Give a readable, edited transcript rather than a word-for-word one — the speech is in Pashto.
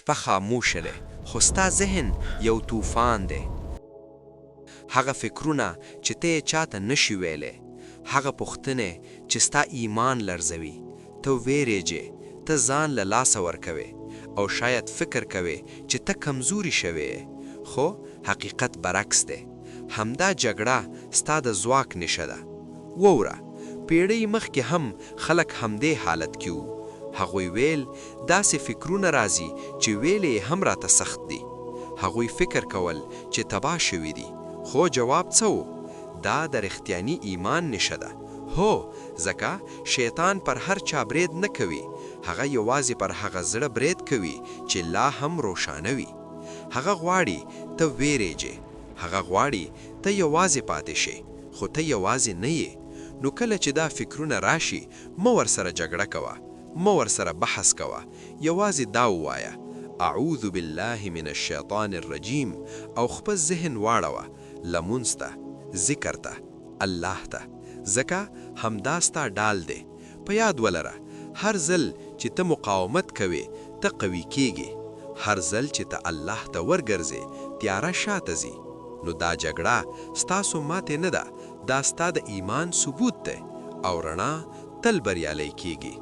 شپه خاموشه ده خو ستا ذهن یو طوفان دی. هغه فکرونه چې ته یې چاته نشي ویلی، هغه پوښتنې چې ستا ایمان لرزوي، ته ویریږې، ته ځان له لاسه ورکوې او شاید فکر کوې چې ته کمزوري شوې، خو حقیقت برعکس دی. همدا جګړه ستا د ځواک نښه ده. ووره، پیړۍ مخکې هم خلک همدې حالت کې وو. هغوی ویل داسې فکرونه راځي چې ویلې یې هم راته سخت دي. هغوی فکر کول چې تباه شوي دي، خو جواب څه و؟ دا د رښتیاني ایمان نښه ده. هو، ځکه شیطان پر هر چا برید نه کوي، هغه یوازې پر هغه زړه برید کوي چې لا هم روښانه وي. هغه غواړي ته ویریږې، هغه غواړي ته یوازې پاتې شې، خو ته یوازې نه یې. نو کله چې دا فکرونه راشي، مه ورسره جګړه کوه، مه ورسره بحث کوه، یوازې دا ووایه اعوذ بالله من الشیطان الرجیم او خپل ذهن واړوه لمونځ ته، ذکر ته، الله ته، ځکه همدا ستا ډال دی. په یاد ولره، هر ځل چې ته مقاومت کوې ته قوي کیږي، هر ځل چې ته الله ته ورګرځې تیاره شاته ځي. نو دا جګړه ستاسو ماتې نه ده، دا ستا د ایمان ثبوت دی او رڼا تل بریالی کیږي.